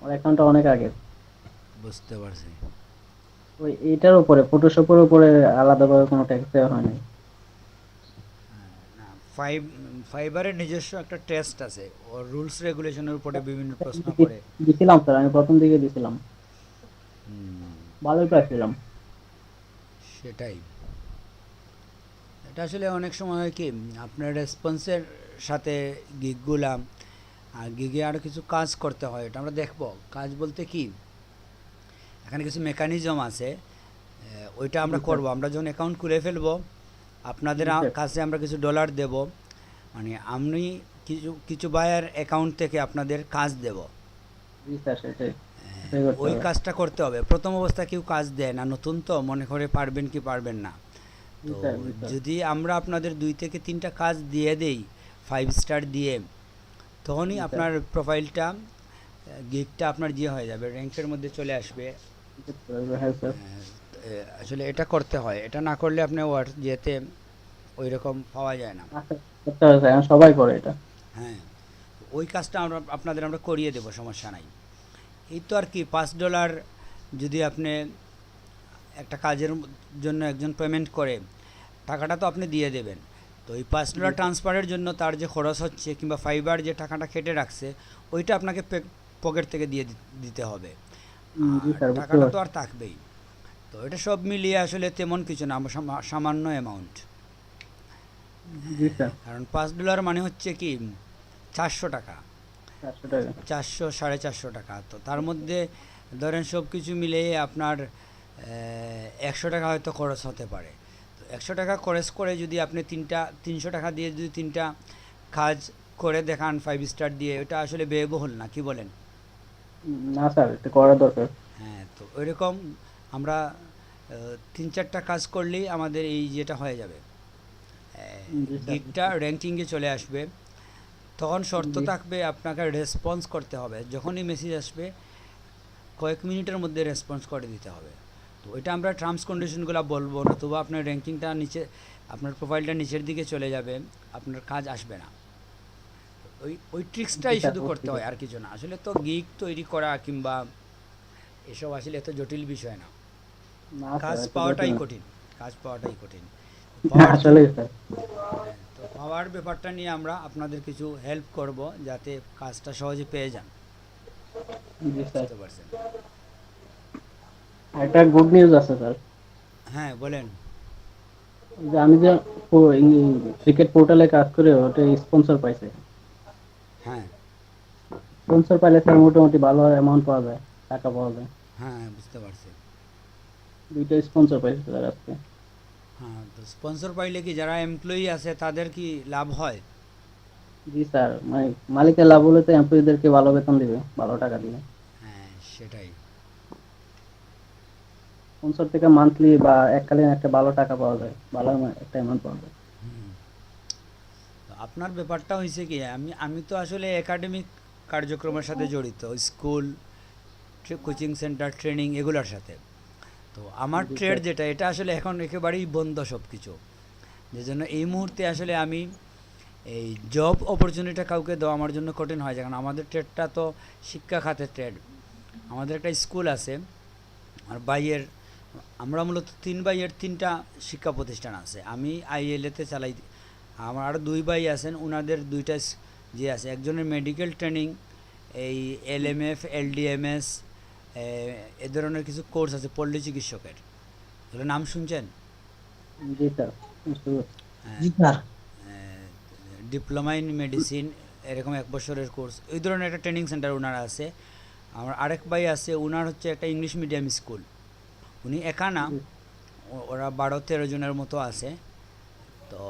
আমার অ্যাকাউন্টটা অনেক আগে। বুঝতে পারছি। ওই এইটার উপরে ফটোশপের উপরে আলাদাভাবে কোনো ট্যাক্স দেওয়া হয় নাই। না, ফাইবারের নিজস্ব একটা টেস্ট আছে, ওর রুলস রেগুলেশনের উপরে বিভিন্ন প্রশ্ন করে। দিছিলাম স্যার, আমি প্রথম দিকে দিছিলাম, হুম, ভালোই পাইছিলাম। সেটাই। এটা আসলে অনেক সময় হয় কি, আপনার রেসপন্সের সাথে গিগগুলা, আর গিগে আরও কিছু কাজ করতে হয়, এটা আমরা দেখব। কাজ বলতে কি, এখানে কিছু মেকানিজম আছে, ওইটা জি আমরা স্যার। করব। আমরা যখন অ্যাকাউন্ট খুলে ফেলবো, আপনাদের জি স্যার। কাছে আমরা কিছু ডলার দেব, মানে আমি কিছু কিছু বায়ার অ্যাকাউন্ট থেকে আপনাদের কাজ দেব। জি স্যার, সেটাই সেটাই করতে ওই হবে। কাজটা করতে হবে। প্রথম অবস্থায় কেউ কাজ দেয় না, নতুন তো মনে করে পারবেন কি পারবেন না। জি তো স্যার। জি স্যার। যদি আমরা আপনাদের 2 থেকে 3টা কাজ দিয়ে দেই 5 স্টার দিয়ে, তখনই জি স্যার। আপনার প্রোফাইলটা, গিগটা আপনার হয়ে যাবে, র্যাঙ্কের মধ্যে চলে আসবে। হ্যাঁ স্যার। আসলে এটা করতে হয়, এটা না করলে আপনি ওয়ার যেতে ওই রকম পাওয়া যায় না। আচ্ছা, করতে হবে স্যার, এখন সবাই করে এটা। হ্যাঁ, ওই কাজটা আপনাদের আমরা করিয়ে দেবো, সমস্যা নাই। এই তো আর কি, $5 যদি আপনি একটা কাজের জন্য একজন পেমেন্ট করে, টাকাটা তো আপনি দিয়ে দেবেন। তো এই জি $5 স্যার। ট্রান্সফারের জন্য তার যে খরচ হচ্ছে, কিংবা ফাইবার যে টাকাটা কেটে রাখছে, ওইটা আপনাকে পকেট থেকে দিয়ে দিতে হবে। জি আর স্যার, বুঝতে টাকাটা তো পারছি। আর থাকবেই। তো এটা সব মিলিয়ে আসলে তেমন কিছু না, সামান্য অ্যামাউন্ট। জি স্যার। কারণ $5 মানে হচ্ছে কি, 400 টাকা। 400 টাকা। 400 সাড়ে 400 টাকা, তো তার মধ্যে ধরেন সব কিছু মিলিয়ে আপনার 100 টাকা হয়তো খরচ হতে পারে। তো 100 টাকা খরচ করে যদি আপনি 300 টাকা দিয়ে যদি 3টা কাজ করে দেখান 5 স্টার দিয়ে, ওটা আসলে ব্যয়বহুল না, কি বলেন? না স্যার, এটা করা দরকার। হ্যাঁ, তো ওইরকম আমরা 3-4টা কাজ করলেই আমাদের এই যেটা হয়ে যাবে, জি স্যার। গিগটা র্যাঙ্কিংয়ে চলে আসবে। তখন শর্ত জি। থাকবে, আপনাকে রেসপন্স করতে হবে, যখনই মেসেজ আসবে কয়েক মিনিটের মধ্যে রেসপন্স করে দিতে হবে। তো ওইটা আমরা টার্মস কন্ডিশনগুলো বলবো, নতুবা আপনার র্যাঙ্কিংটা নিচে, আপনার প্রোফাইলটা নিচের দিকে চলে যাবে, আপনার কাজ আসবে না। ওই ওই জি ট্রিক্সটাই স্যার, শুধু বুঝতে করতে হয়, আর পারছি। কিছু না। আসলে তো গিগ তৈরি করা কিংবা এসব আসলে এত জটিল বিষয় না। না স্যার, কাজ এত জটিল পাওয়াটাই না। কঠিন, কাজ পাওয়াটাই কঠিন। পাওয়ার আসলে স্যার। হ্যাঁ, তো পাওয়ার ব্যাপারটা নিয়ে আমরা আপনাদের কিছু হেল্প করব, যাতে কাজটা সহজে পেয়ে যান। জি স্যার। বুঝতে পারছেন? একটা গুড নিউজ আছে স্যার। হ্যাঁ, বলেন। যে আমি যে ক্রিকেট পোর্টালে কাজ করে ওটা স্পন্সর পাইছে। হ্যাঁ, স্পন্সর পাইলে স্যার মোটামুটি ভালো অ্যামাউন্ট পাওয়া যায়, টাকা পাওয়া যায়। হ্যাঁ, বুঝতে পারছি। 2টা স্পন্সর পাইছে স্যার আজকে। হ্যাঁ, তো স্পন্সর পাইলে কি যারা এমপ্লয়ি আছে তাদের কি লাভ হয়? জি স্যার, মানে মালিকের লাভ হলে তো এমপ্লয়ীদেরকে ভালো বেতন দিবে, ভালো টাকা দিবে। হ্যাঁ, সেটাই। স্পন্সর থেকে মান্থলি বা এককালীন একটা ভালো টাকা পাওয়া যায়, ভালো একটা অ্যামাউন্ট পাওয়া যায়। তো আপনার ব্যাপারটা হয়েছে কি, আমি আমি তো আসলে একাডেমিক কার্যক্রমের সাথে জড়িত, স্কুল, কোচিং সেন্টার, ট্রেনিং এগুলোর সাথে। তো আমার জি ট্রেড স্যার। যেটা, এটা আসলে এখন একেবারেই বন্ধ সব কিছু। যে জন্য এই মুহূর্তে আসলে আমি এই জব অপরচুনিটিটা কাউকে দেওয়া আমার জন্য কঠিন হয়, কারণ আমাদের ট্রেডটা তো শিক্ষা খাতের ট্রেড। আমাদের একটা স্কুল আছে, আর বাইয়ের, আমরা মূলত 3 ভাইয়ের 3টা শিক্ষা প্রতিষ্ঠান আছে। আমি আইএলএতে চালাই, আমার আরও 2 ভাই আছেন, ওনাদের 2টা যে আছে, একজনের মেডিকেল ট্রেনিং, এই এলএমএফ, এলডিএমএস, এ ধরনের কিছু কোর্স আছে পল্লী চিকিৎসকের, এগুলো নাম শুনছেন? জি স্যার, বুঝতে পারছি। জি স্যার। ডিপ্লোমা ইন মেডিসিন, এরকম 1 বছরের কোর্স, এই ধরনের একটা ট্রেনিং সেন্টার ওনার আছে। আমার আরেক ভাই আছে, ওনার হচ্ছে একটা ইংলিশ মিডিয়াম স্কুল। উনি একা না, জি। ওরা 12-13 জনের মতো আছে। তো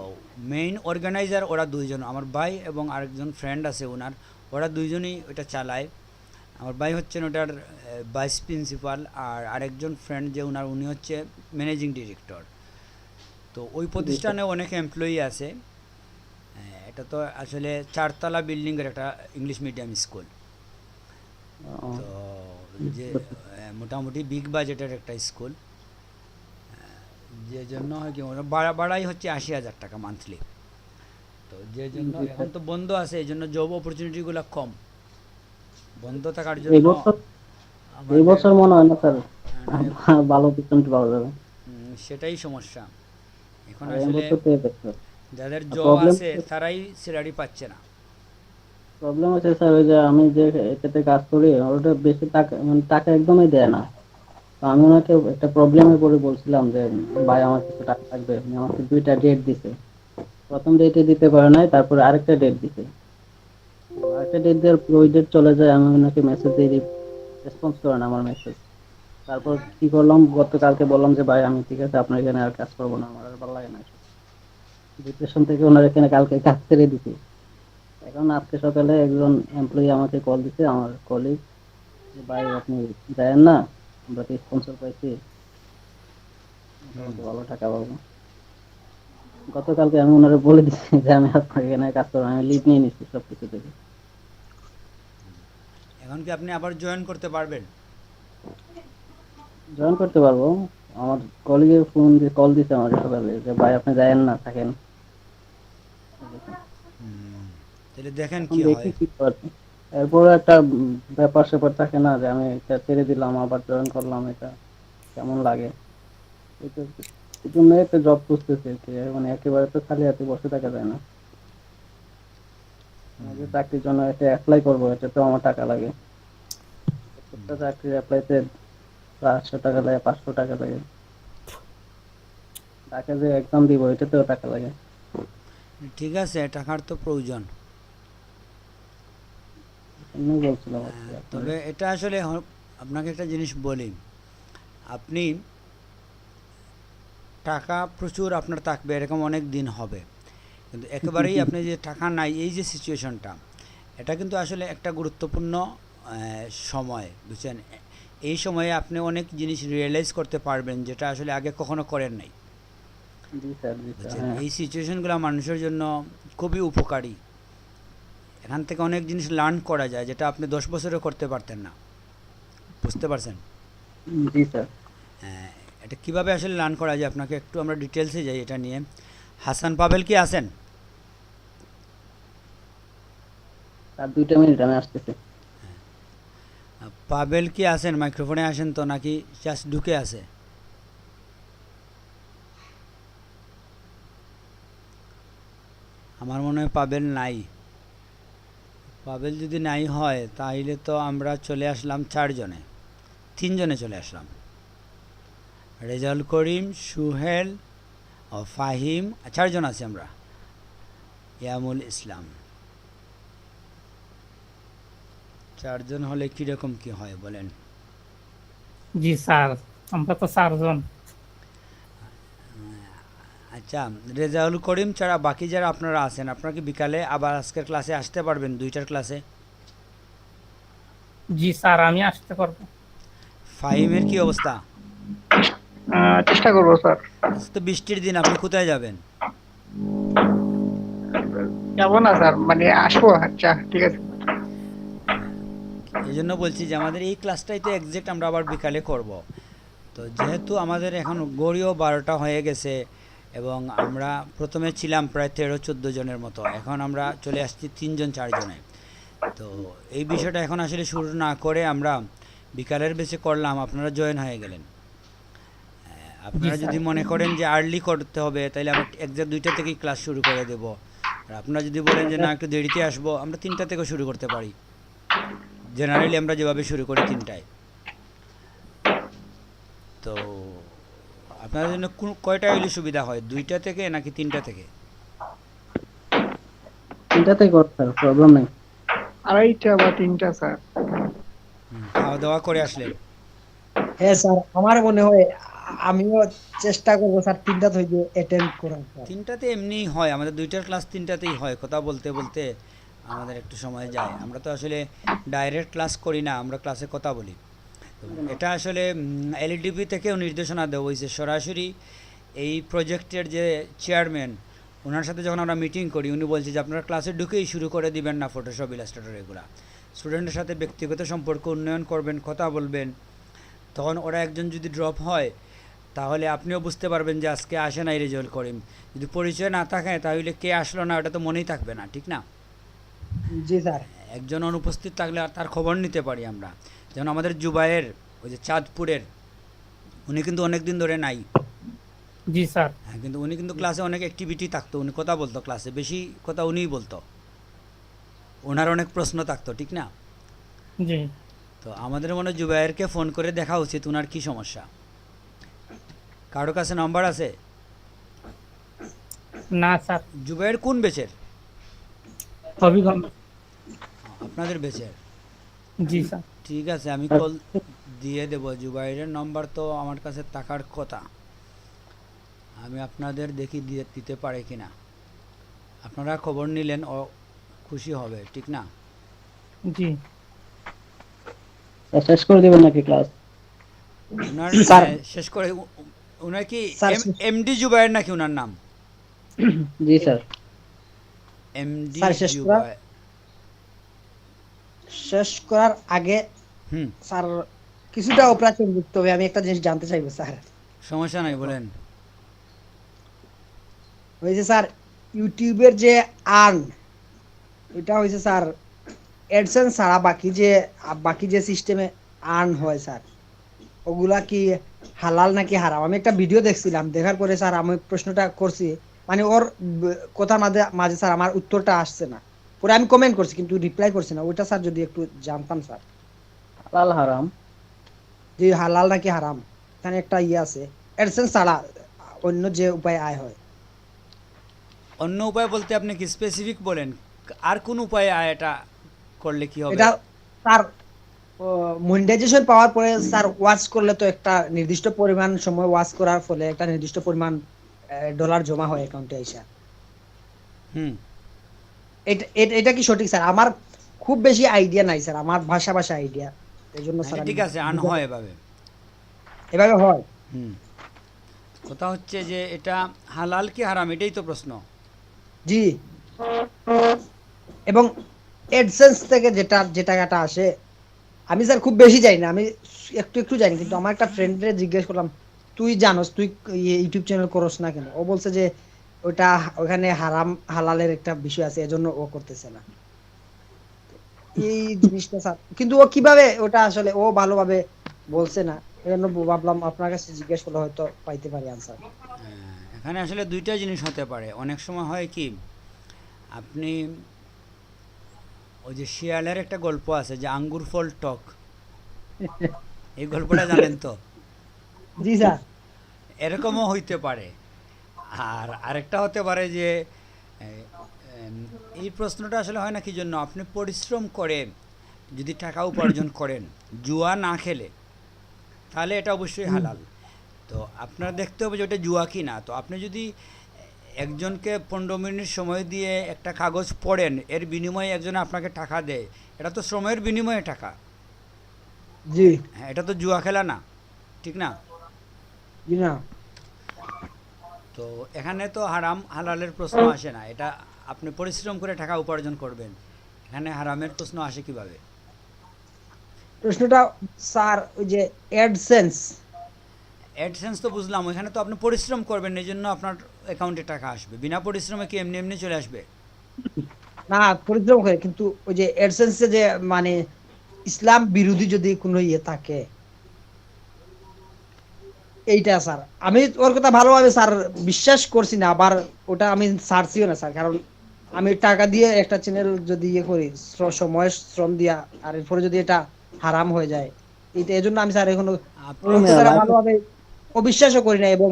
মেইন অর্গানাইজার ওরা 2জন, আমার ভাই এবং আরেকজন ফ্রেন্ড আছে ওনার, ওরা 2জনই ওটা চালায়। আমার ভাই হচ্ছেন ওটার ভাইস প্রিন্সিপাল, আর আরেকজন ফ্রেন্ড যে ওনার, উনি হচ্ছে ম্যানেজিং ডিরেক্টর। তো ওই জি স্যার। প্রতিষ্ঠানে অনেক এমপ্লয়ি আছে। এটা তো আসলে 4তলা বিল্ডিংয়ের একটা ইংলিশ মিডিয়াম স্কুল। ও, তো যে বুঝতে পারছি। মোটামুটি বিগ বাজেটের একটা স্কুল। যে জন্য হয় কি, বাড়াই হচ্ছে 80,000 টাকা মান্থলি। তো যে জন্য জি এখন স্যার। তো বন্ধ আছে, এই জন্য জব অপরচুনিটিগুলো কম। বন্ধ থাকার এই জন্য বছর এই আমাদের বছর মনে হয় না স্যার মানে ভালো ডিসকাউন্ট পাওয়া যাবে। সেটাই সমস্যা এখন আর এই আসলে। বছর পেয়ে দেখতে যাদের আর জব প্রবলেম আছে তারাই স্যালারি পাচ্ছে না। প্রবলেম হচ্ছে স্যার ওই যে আমি যে এটাতে কাজ করি ওটা বেশি টাকা মানে টাকা একদমই দেয় না। তো আমি ওনাকে একটা প্রবলেমে পড়ে বলছিলাম যে ভাই আমার কিছু টাকা লাগবে, উনি আমাকে 2টা ডেট দিছে। প্রথম ডেটে দিতে পারে নাই, তারপরে আরেকটা ডেট দিছে। আরেকটা ডেট দেওয়ার পর ওই ডেট চলে যায়, আমি ওনাকে মেসেজ দিয়ে রেসপন্স করে না আমার মেসেজ। তারপর কি করলাম, গতকালকে বললাম যে ভাই আমি ঠিক আছে আপনার এখানে আর কাজ করবো না, আমার আর ভালো লাগে না। ডিপ্রেশন থেকে ওনার এখানে কালকে কাজ ছেড়ে দিছি। এখন আজকে সকালে একজন এমপ্লয়ি আমাকে কল দিছে, আমার কলিগ, ভাই আপনি যায়েন না, আমরা তো স্পন্সর পাইছি, হুম। মোটামুটি ভালো টাকা পাবো। গতকালকে আমি ওনারে বলে দিচ্ছি যে আমি আপনার এখানে কাজ করবো, আমি লিভ নিয়ে নিচ্ছি সবকিছু থেকে। এখন কি আপনি আবার জয়েন করতে পারবেন? জয়েন করতে পারবো। আমার কলিগের ফোন দিয়ে কল দিছে আমাকে সকালে যে ভাই আপনি যায়েন না, থাকেন। তাহলে দেখেন এখন কি দেখি হয়। কি করবে। এরপর একটা ব্যাপার স্যাপার থাকে না যে আমি এটা ছেড়ে দিলাম আবার জয়েন করলাম, এটা কেমন লাগে। এটা এই জন্য একটা জব খুঁজতেছি আর কি। মানে একেবারে তো খালি হাতে বসে থাকা যায় না। আমি যে চাকরির জন্য এটা অ্যাপ্লাই করবো, এটা তো আমার টাকা লাগে। প্রত্যেকটা চাকরির অ্যাপ্লাইতে 400 টাকা লাগে, 500 টাকা লাগে। টাকা যে এক্সাম দিব এটাতেও টাকা লাগে। ঠিক আছে, টাকার তো প্রয়োজন। এমনি বলছিলাম আর কি আপনার। তবে এটা আসলে আপনাকে একটা জিনিস বলি। আপনি টাকা প্রচুর আপনার থাকবে এরকম অনেক দিন হবে, কিন্তু একেবারেই আপনি যে টাকা নাই এই যে সিচুয়েশনটা, এটা কিন্তু আসলে একটা গুরুত্বপূর্ণ সময়, বুঝছেন? এই সময়ে আপনি অনেক জিনিস রিয়েলাইজ করতে পারবেন যেটা আসলে আগে কখনো করেন নাই, জি স্যার, জি স্যার, বুঝছেন? হ্যাঁ। এই সিচুয়েশনগুলো মানুষের জন্য খুবই উপকারী। এখান থেকে অনেক জিনিস লার্ন করা যায় যেটা আপনি 10 বছরে করতে পারতেন না, বুঝতে পারছেন? জি স্যার। হ্যাঁ, এটা কিভাবে আসলে লার্ন করা যায় আপনাকে একটু আমরা ডিটেলসে যাই এটা নিয়ে। হাসান পাবেল কি আছেন? আর 2টা মিনিট আমি আসতেছি। পাবেল কি আছেন? মাইক্রোফোনে আসেন তো, নাকি জাস্ট ঢুকে আছে? আমার মনে হয় পাবেল নাই। পাবেল যদি নাই হয় তাহলে তো আমরা চলে আসলাম 4 জনে, 3 জনে চলে আসলাম। রেজাউল করিম, সুহেল ও ফাহিম, 4 জন আছি আমরা। ইয়ামুল ইসলাম। 4 জন হলে কীরকম কি হয় বলেন? জি স্যার, আমরা তো 4 জন। আচ্ছা, রেজাউল করিম ছাড়া বাকি যারা আপনারা আছেন, আপনারা কি বিকালে আবার আজকের ক্লাসে আসতে পারবেন, 2টার ক্লাসে? জি স্যার, আমি আসতে পারবো। ফাহিমের কি অবস্থা? চেষ্টা করবো স্যার। আজ তো বৃষ্টির দিন, আপনি কোথায় যাবেন? যাবো না স্যার, মানে আসবো। আচ্ছা ঠিক আছে। এই জন্য বলছি যে আমাদের এই ক্লাসটাই তো এক্সাক্ট আমরা আবার বিকালে করব। তো যেহেতু আমাদের এখন গড়িও 12টা হয়ে গেছে এবং আমরা প্রথমে ছিলাম প্রায় 13-14 জনের মতো, এখন আমরা চলে আসছি 3 জন 4 জনে। তো এই বিষয়টা এখন আসলে শুরু না করে আমরা বিকালের বেশি করলাম, আপনারা জয়েন হয়ে গেলেন। জি আপনারা স্যার। যদি মনে করেন যে আর্লি করতে হবে তাহলে আমরা এক্সাক্ট 2টা থেকেই ক্লাস শুরু করে দেব। আর আপনারা যদি বলেন যে না একটু দেরিতে আসবো, আমরা 3টা থেকে শুরু করতে পারি। জেনারেলি আমরা যেভাবে শুরু করি 3টায়। তো আপনাদের জন্য কয়টা হইলে সুবিধা হয়, 2টা থেকে নাকি 3টা থেকে? 3টাতেই কর স্যার, প্রবলেম নেই। 2:30 বা 3টা স্যার। খাওয়া দাওয়া করে আসলেন? হ্যাঁ স্যার, আমার মনে হয় আমিও চেষ্টা করবো স্যার 3টা থেকে অ্যাটেন্ড করার স্যার। 3টাতে এমনিই হয়, আমাদের 2টার ক্লাস 3টাতেই হয়। কথা বলতে বলতে আমাদের একটু সময় যায়, আমরা তো আসলে ডাইরেক্ট ক্লাস করি না, আমরা ক্লাসে কথা বলি। তো এটা আসলে এলইডিপি থেকেও নির্দেশনা দেওয়া হয়েছে সরাসরি। এই প্রজেক্টের যে চেয়ারম্যান, ওনার সাথে যখন আমরা মিটিং করি উনি বলছে যে আপনারা ক্লাসে ঢুকেই শুরু করে দিবেন না ফটোশপ, ইলাস্ট্রেটর এগুলো। স্টুডেন্টের সাথে ব্যক্তিগত সম্পর্ক উন্নয়ন করবেন, কথা বলবেন। তখন ওরা একজন যদি ড্রপ হয় তাহলে আপনিও বুঝতে পারবেন যে আজকে আসে নাই রেজাল্ট করিম। যদি পরিচয় না থাকে তাহলে কে আসলো না ওটা তো মনেই থাকবে না, ঠিক না? জি স্যার। একজন অনুপস্থিত থাকলে আর তার খবর নিতে পারি আমরা। যেমন আমাদের জুবায়ের, ওই যে চাঁদপুরের, উনি কিন্তু অনেক দিন ধরে নাই। জি স্যার। হ্যাঁ, কিন্তু উনি কিন্তু ক্লাসে অনেক অ্যাক্টিভিটি থাকতো, উনি কথা বলতো ক্লাসে, বেশি কথা উনিই বলতো, ওনার অনেক প্রশ্ন থাকতো, ঠিক না? জি তো আমাদের মনে হয় জুবায়েরকে ফোন করে দেখা উচিত, ওনার কী সমস্যা। কারো কাছে নাম্বার আছে? না স্যার, জুবায়ের কোন বেচের? হবিগঞ্জ। আপনাদের বেচের? জি স্যার। ঠিক আছে, আমি কল দিয়ে দেবো। জুবাইরের নাম্বার তো আমার কাছে থাকার কথা, আমি আপনাদের দেখি দিতে পারে কিনা। আপনারা খবর নিলেন, ও খুশি হবে, ঠিক না? জি স্যার শেষ করে দেবেন নাকি ক্লাস? ওনার স্যার। শেষ করে ওনার কি স্যার, এমডি জুবাইর নাকি ওনার নাম? জি স্যার। এমডি স্যার, শেষ জুবাইর। শেষ করার আগে হুম, স্যার কিছুটা অপারেশন যুক্ত হবে, আমি একটা জিনিস জানতে চাইবো স্যার। সমস্যা নাই, বলেন। হয়েছে স্যার, ইউটিউবের যে আর্ন, এটা হয়েছে স্যার অ্যাডসেন্স ছাড়া বাকি যে সিস্টেমে আর্ন হয় স্যার, ওগুলা কি হালাল নাকি হারাম? আমি একটা ভিডিও দেখছিলাম, দেখার পরে স্যার আমি প্রশ্নটা করছি, মানে ওর কথা মাঝে মাঝে স্যার আমার উত্তরটা আসছে না, পরে আমি কমেন্ট করছি কিন্তু রিপ্লাই করছি না। ওইটা স্যার যদি একটু জানতাম স্যার, হালাল হারাম? যে হালাল নাকি হারাম, এখানে একটা ইয়ে আছে, অ্যাডসেন্স ছাড়া অন্য যে উপায় আয় হয়। অন্য উপায় বলতে আপনি কি স্পেসিফিক বলেন, আর কোন উপায়ে এটা করলে কি হবে? এটা স্যার মনিটাইজেশন পাওয়ার পরে স্যার ওয়াচ করলে তো একটা নির্দিষ্ট পরিমাণ সময় ওয়াচ করার ফলে একটা নির্দিষ্ট পরিমাণ ডলার জমা হয় অ্যাকাউন্টে আইসা। হুম, এটা কি সঠিক স্যার? আমার খুব বেশি আইডিয়া নাই স্যার, আমার ভাষা আইডিয়া, এই জন্য না, স্যার এটা আমি ঠিক আছে, আন হয় এভাবে। এভাবে হয়। হুম, কথা হচ্ছে যে এটা হালাল কি হারাম, এটাই তো প্রশ্ন। জি, এবং এডসেন্স থেকে যে টাকাটা আসে, আমি স্যার খুব বেশি জানি না, আমি একটু জানি, কিন্তু আমার একটা ফ্রেন্ডরে জিজ্ঞেস করলাম, তুই জানোস, তুই ইউটিউব চ্যানেল করস না কেন? ও বলছে যে ওটা ওখানে হারাম হালালের একটা বিষয় আছে, এজন্য ও করতেছে না। এই জিনিসটা স্যার, কিন্তু ও কিভাবে ওটা আসলে ও ভালোভাবে বলছে না, এজন্য ভাবলাম আপনার কাছে জিজ্ঞেস করলে হয়তো পাইতে পারি আনসার। এখানে আসলে দুইটা জিনিস হতে পারে। অনেক সময় হয় কি, আপনি ওই যে শিয়ালের একটা গল্প আছে যে আঙ্গুর ফল টক, এই গল্পটা জানেন তো? জি স্যার। এরকমও হইতে পারে। আর আরেকটা হতে পারে যে এ, এই প্রশ্নটা আসলে হয় না কি জন্য, আপনি পরিশ্রম করে যদি টাকা উপার্জন করেন জুয়া না খেলে, তাহলে এটা অবশ্যই হালাল। তো আপনারা দেখতে হবে যে ওটা জুয়া কি না। তো আপনি যদি একজনকে 15 মিনিট সময় দিয়ে একটা কাগজ পড়েন, এর বিনিময়ে একজন আপনাকে টাকা দেয়, এটা তো শ্রমের বিনিময়ে টাকা। জি। হ্যাঁ, এটা তো জুয়া খেলা না, ঠিক না? জি না। তো এখানে তো হারাম হালালের প্রশ্ন আসে না, এটা আপনি পরিশ্রম করে টাকা উপার্জন করবেন, এখানে হারামের প্রশ্ন আসে কিভাবে? প্রশ্নটা স্যার ওই যে অ্যাডসেন্স। অ্যাডসেন্স তো বুঝলাম, ওইখানে তো আপনি পরিশ্রম করবেন, এই জন্য আপনার অ্যাকাউন্টে টাকা আসবে। বিনা পরিশ্রমে কি এমনি এমনি চলে আসবে? না, পরিশ্রম করে, কিন্তু ওই যে অ্যাডসেন্সে যে মানে ইসলাম বিরোধী যদি কোনো ইয়ে থাকে, এইটা স্যার আমি ওর কথা ভালোভাবে স্যার বিশ্বাস করছি না, আবার ওটা আমি ছাড়ছিও না স্যার, কারণ আমি টাকা দিয়ে একটা চ্যানেল যদি ইয়ে করি, সময় শ্রম দিয়া, আর এরপরে যদি এটা হারাম হয়ে যায়, এইটা এজন্য আমি স্যার এখনো ওর আপনি কথাটা ভালোভাবে অবিশ্বাসও করি নাই, এবং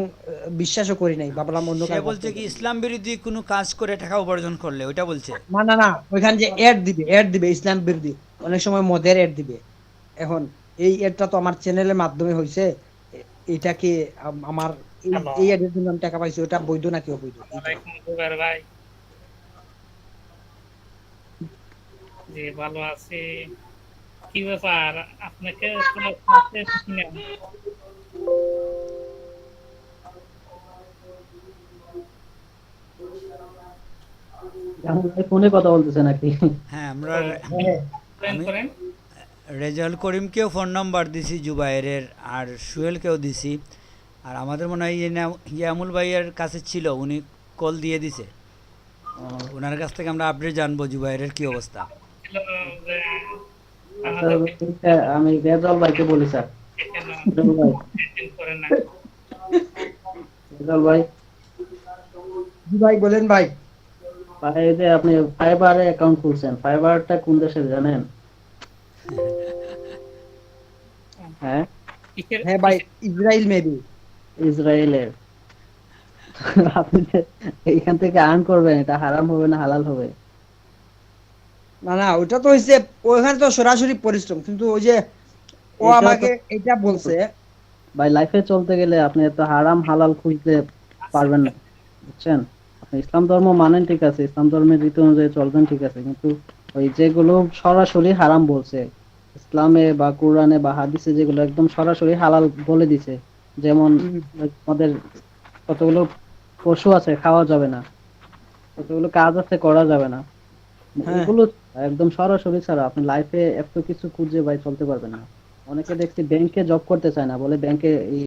বিশ্বাসও করি নাই, ভাবলাম অন্য সে কাজ বলছে কি ইসলাম বিরোধী কোনো কাজ করে টাকা উপার্জন করলে, ওইটা বলছে। না না না, ওইখানে যে অ্যাড দিবে ইসলাম বিরোধী, অনেক সময় মদের অ্যাড দিবে। এখন এই অ্যাডটা তো আমার চ্যানেলের মাধ্যমে হয়েছে, এটা কি আমার হ্যালো, এই অ্যাডের জন্য আমি টাকা পাইছি, ওটা বৈধ নাকি অবৈধ? ওয়ালাইকুম জুবাইর ভাই। জি ভালো আছি। কি ব্যাপার, আপনাকে তো ক্লাসে দেখি না। ফোনে কথা বলতেছে নাকি? হ্যাঁ, আমরা ও, হ্যাঁ। করেন আমি করেন। রেজাউল করিমকেও ফোন নাম্বার দিছি জুবাইরের, আর সুহেলকেও দিছি। আর আমাদের মনে হয় ইয়ামুল ভাইয়ের কাছে ছিল, উনি কল দিয়ে দিছে। ওনার কাছ থেকে আমরা আপডেট জানবো জুবাইরের কি অবস্থা। হ্যালো আমাদের আমি রেজাল ভাইকে বলি স্যার। কেন রেজাল ভাই, মেনটেন করে না? রেজাল ভাই, জি ভাই বলেন ভাই। ভাই এই যে আপনি ফাইবারে অ্যাকাউন্ট খুলছেন, ফাইবারটা কোন দেশের জানেন? হ্যাঁ, কিসের হ্যাঁ ভাই, কিসের ইসরায়েল মেবি। ইসরায়েলের। আপনি যে এইখান থেকে আর্ন করবেন, এটা হারাম হবে না হালাল হবে? না না, ওটা তো হইছে, ওখানে তো সরাসরি পরিশ্রম, কিন্তু ওই যে ও এটা তো আমাকে এটা বলছে। ভাই, লাইফে চলতে গেলে আপনি এত হারাম হালাল খুঁজতে পারবেন না, বুঝছেন? আপনি ইসলাম ধর্ম মানেন ঠিক আছে, ইসলাম ধর্মের রীতি অনুযায়ী চলবেন ঠিক আছে, কিন্তু ওই যেগুলো সরাসরি হারাম বলছে ইসলামে বা কোরআনে বা হাদিসে, যেগুলো একদম সরাসরি হালাল বলে দিছে, যেমন হুম, আমাদের কতগুলো পশু আছে খাওয়া যাবে না, কতগুলো কাজ আছে করা যাবে না, হ্যাঁ। এগুলো একদম সরাসরি ছাড়া আপনি লাইফে এত কিছু খুঁজে ভাই চলতে পারবেন না। অনেকে দেখছি ব্যাংকে জব করতে চায় না, বলে ব্যাংকে